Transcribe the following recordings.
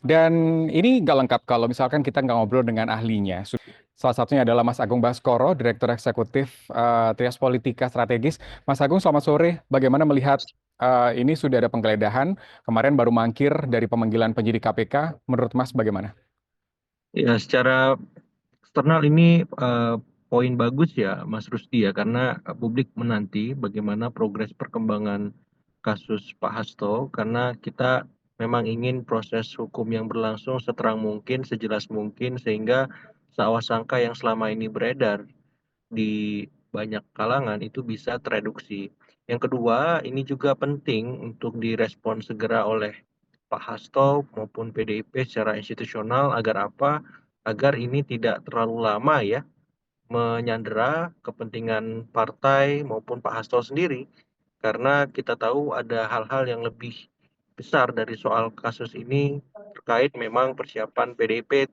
Dan ini nggak lengkap kalau misalkan kita nggak ngobrol dengan ahlinya. Salah satunya adalah Mas Agung Baskoro, Direktur Eksekutif Trias Politika Strategis. Mas Agung, selamat sore. Bagaimana melihat ini sudah ada penggeledahan, kemarin baru mangkir dari pemanggilan penyidik KPK. Menurut Mas bagaimana? Ya, secara eksternal ini poin bagus ya, Mas Rusdi ya, karena publik menanti bagaimana progres perkembangan kasus Pak Hasto, karena kita memang ingin proses hukum yang berlangsung seterang mungkin, sejelas mungkin, sehingga seawas sangka yang selama ini beredar di banyak kalangan itu bisa tereduksi. Yang kedua, ini juga penting untuk direspon segera oleh Pak Hasto maupun PDIP secara institusional agar apa? Agar ini tidak terlalu lama ya menyandera kepentingan partai maupun Pak Hasto sendiri. Karena kita tahu ada hal-hal yang lebih besar dari soal kasus ini terkait memang persiapan PDIP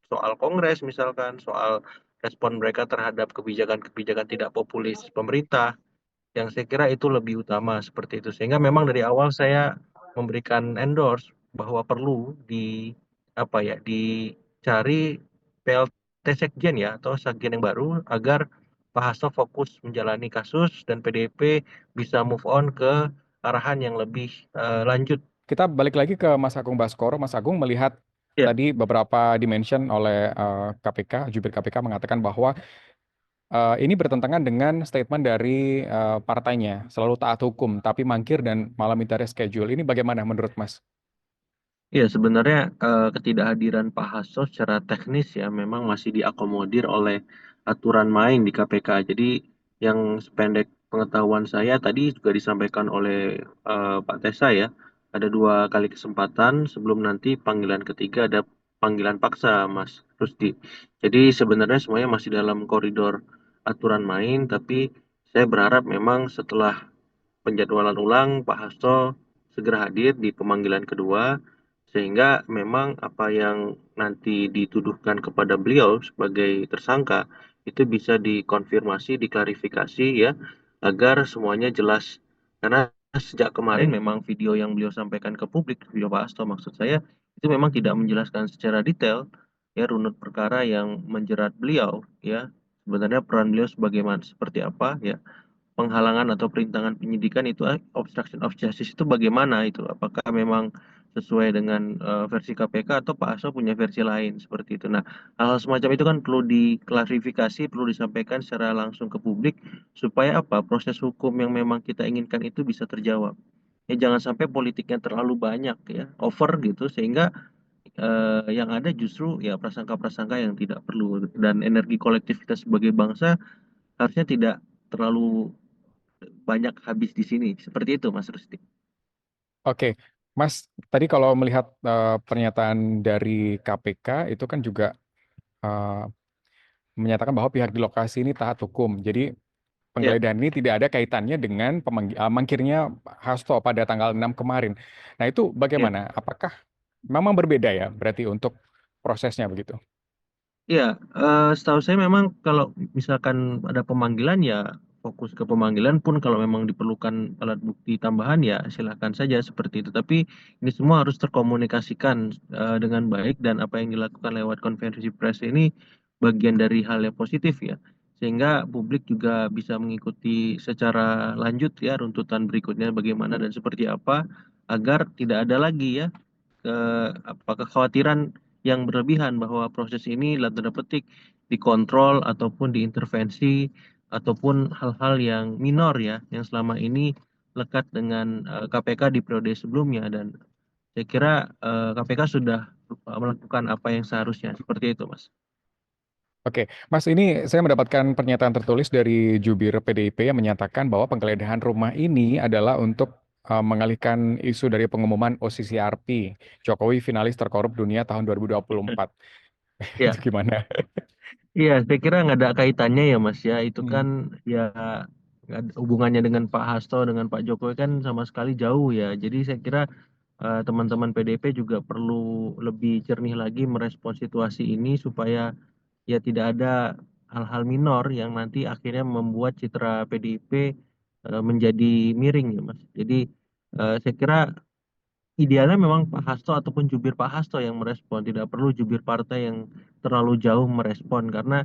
soal Kongres misalkan, soal respon mereka terhadap kebijakan-kebijakan tidak populis pemerintah yang saya kira itu lebih utama seperti itu. Sehingga memang dari awal saya memberikan endorse bahwa perlu apa ya dicari PLT Sekjen ya atau Sekjen yang baru agar Pak Hasto fokus menjalani kasus dan PDIP bisa move on ke arahan yang lebih lanjut. Kita balik lagi ke Mas Agung Baskoro. Mas Agung melihat Ya, tadi beberapa dimension oleh KPK, jubir KPK mengatakan bahwa ini bertentangan dengan statement dari partainya, selalu taat hukum, tapi mangkir dan malah minta reschedule. Ini bagaimana menurut Mas? ya sebenarnya ketidakhadiran Pak Hasto secara teknis ya memang masih diakomodir oleh aturan main di KPK. Jadi yang sependek pengetahuan saya tadi juga disampaikan oleh Pak Tesa ya, ada dua kali kesempatan sebelum nanti panggilan ketiga ada panggilan paksa Mas Rusdi. Jadi sebenarnya semuanya masih dalam koridor aturan main, tapi saya berharap memang setelah penjadwalan ulang Pak Hasto segera hadir di pemanggilan kedua sehingga memang apa yang nanti dituduhkan kepada beliau sebagai tersangka itu bisa dikonfirmasi, diklarifikasi ya agar semuanya jelas. Karena sejak kemarin memang video yang beliau sampaikan ke publik, video Pak Hasto maksud saya, itu memang tidak menjelaskan secara detail ya runut perkara yang menjerat beliau ya. Sebenarnya peran beliau sebagaimana seperti apa ya, penghalangan atau perintangan penyidikan itu obstruction of justice itu bagaimana itu? Apakah memang sesuai dengan versi KPK atau Pak Aso punya versi lain seperti itu? Nah, hal-hal semacam itu kan perlu diklarifikasi, perlu disampaikan secara langsung ke publik supaya apa? Proses hukum yang memang kita inginkan itu bisa terjawab. Ya jangan sampai politiknya terlalu banyak ya, over gitu sehingga yang ada justru ya prasangka-prasangka yang tidak perlu dan energi kolektif kita sebagai bangsa harusnya tidak terlalu banyak habis di sini. Seperti itu, Mas Rusti. Oke, Mas, tadi kalau melihat pernyataan dari KPK itu kan juga eh, menyatakan bahwa pihak di lokasi ini taat hukum. Jadi Ya, penggeledahan ini tidak ada kaitannya dengan mangkirnya Hasto pada tanggal 6 kemarin. Nah, itu ya, bagaimana? Apakah memang berbeda ya berarti untuk prosesnya begitu? ya. Setahu saya memang kalau misalkan ada pemanggilan ya fokus ke pemanggilan pun kalau memang diperlukan alat bukti tambahan ya silahkan saja seperti itu. Tapi ini semua harus terkomunikasikan dengan baik dan apa yang dilakukan lewat konferensi pers ini bagian dari hal yang positif ya. Sehingga publik juga bisa mengikuti secara lanjut ya runtutan berikutnya bagaimana dan seperti apa agar tidak ada lagi ya ke kekhawatiran yang berlebihan bahwa proses ini dalam tanda petik dikontrol ataupun diintervensi ataupun hal-hal yang minor ya yang selama ini lekat dengan KPK di periode sebelumnya dan saya kira KPK sudah melakukan apa yang seharusnya seperti itu Mas. Oke, Mas, ini saya mendapatkan pernyataan tertulis dari jubir PDIP yang menyatakan bahwa penggeledahan rumah ini adalah untuk mengalihkan isu dari pengumuman OCCRP, Jokowi finalis terkorup dunia tahun 2024. Itu Ya, gimana? iya, saya kira nggak ada kaitannya ya Mas ya. Itu Hmm. kan ya nggak ada hubungannya dengan Pak Hasto dengan Pak Jokowi kan sama sekali jauh ya. Jadi saya kira teman-teman PDP juga perlu lebih jernih lagi merespons situasi ini supaya ya tidak ada hal-hal minor yang nanti akhirnya membuat citra PDIP menjadi miring ya Mas. Jadi saya kira idealnya memang Pak Hasto ataupun jubir Pak Hasto yang merespon, tidak perlu jubir partai yang terlalu jauh merespon karena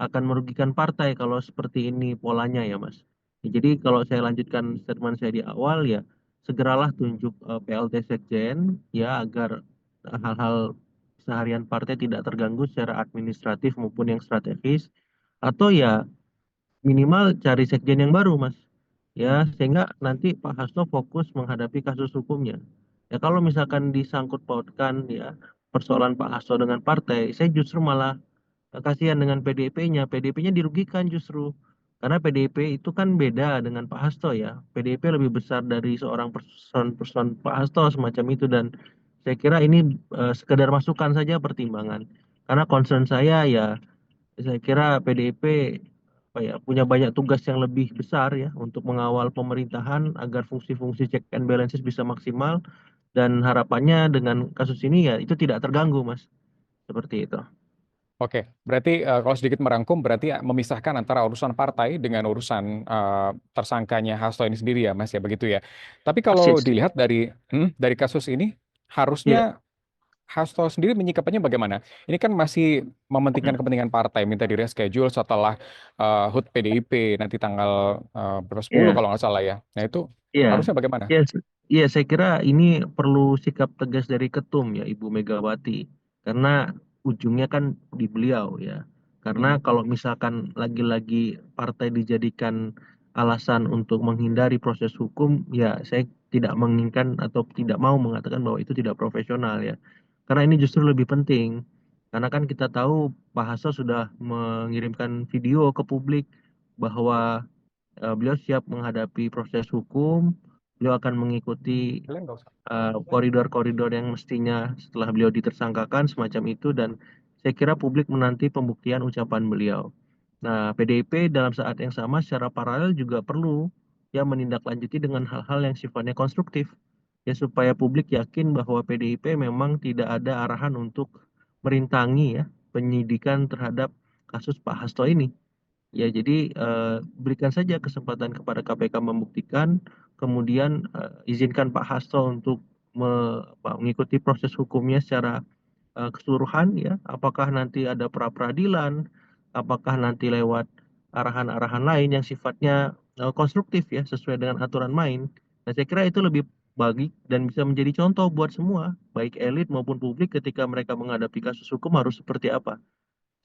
akan merugikan partai kalau seperti ini polanya ya Mas. Ya, jadi kalau saya lanjutkan statement saya di awal ya segeralah tunjuk PLT Sekjen ya agar hal-hal seharian partai tidak terganggu secara administratif maupun yang strategis atau ya minimal cari sekjen yang baru Mas ya sehingga nanti Pak Hasto fokus menghadapi kasus hukumnya ya kalau misalkan disangkut pautkan ya persoalan Pak Hasto dengan partai saya justru malah kasihan dengan PDIP-nya. PDIP-nya dirugikan justru. Karena PDIP itu kan beda dengan Pak Hasto ya. PDIP lebih besar dari seorang person Pak Hasto semacam itu dan saya kira ini sekedar masukan saja pertimbangan. Karena concern saya ya saya kira PDIP apa ya punya banyak tugas yang lebih besar ya untuk mengawal pemerintahan agar fungsi-fungsi check and balances bisa maksimal dan harapannya dengan kasus ini ya itu tidak terganggu Mas. Seperti itu. Oke, berarti kalau sedikit merangkum, berarti memisahkan antara urusan partai dengan urusan tersangkanya Hasto ini sendiri ya, Mas ya, begitu ya. Tapi kalau Persis. dilihat dari kasus ini, Iya. harusnya Hasto sendiri menyikapinya bagaimana? Ini kan masih mementingkan kepentingan partai, minta di reschedule setelah HUT PDIP nanti tanggal berapa 10 Iya. kalau nggak salah ya. Nah itu Iya, harusnya bagaimana? iya, iya, saya kira ini perlu sikap tegas dari ketum ya Ibu Megawati, karena ujungnya kan di beliau ya. Karena Mhm. kalau misalkan lagi-lagi partai dijadikan alasan untuk menghindari proses hukum, ya saya tidak menginginkan atau tidak mau mengatakan bahwa itu tidak profesional ya. Karena ini justru lebih penting. Karena kan kita tahu Pak Hasto sudah mengirimkan video ke publik bahwa beliau siap menghadapi proses hukum, beliau akan mengikuti Kalian nggak usah. koridor-koridor yang mestinya setelah beliau ditersangkakan semacam itu dan saya kira publik menanti pembuktian ucapan beliau. Nah, PDIP dalam saat yang sama secara paralel juga perlu ya menindaklanjuti dengan hal-hal yang sifatnya konstruktif ya supaya publik yakin bahwa PDIP memang tidak ada arahan untuk merintangi ya penyidikan terhadap kasus Pak Hasto ini. Ya, jadi berikan saja kesempatan kepada KPK membuktikan, kemudian izinkan Pak Hasto untuk mengikuti proses hukumnya secara keseluruhan ya. Apakah nanti ada pra peradilan, apakah nanti lewat arahan-arahan lain yang sifatnya konstruktif ya, sesuai dengan aturan main. Nah, saya kira itu lebih bagi dan bisa menjadi contoh buat semua, baik elit maupun publik ketika mereka menghadapi kasus hukum harus seperti apa.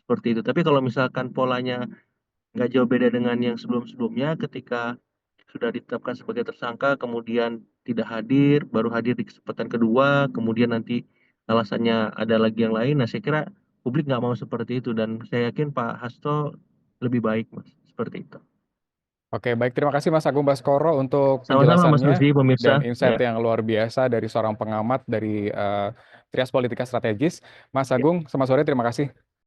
Seperti itu. Tapi kalau misalkan polanya nggak jauh beda dengan yang sebelum-sebelumnya ketika sudah ditetapkan sebagai tersangka kemudian tidak hadir baru hadir di kesempatan kedua kemudian nanti alasannya ada lagi yang lain nah saya kira publik nggak mau seperti itu dan saya yakin Pak Hasto lebih baik Mas seperti itu. Oke, baik. Terima kasih Mas Agung Baskoro untuk Sama-sama Mas penjelasannya Nuzi pemirsa dan insight ya, yang luar biasa dari seorang pengamat dari Trias Politika Strategis. Mas ya. Agung, selamat sore. Terima kasih.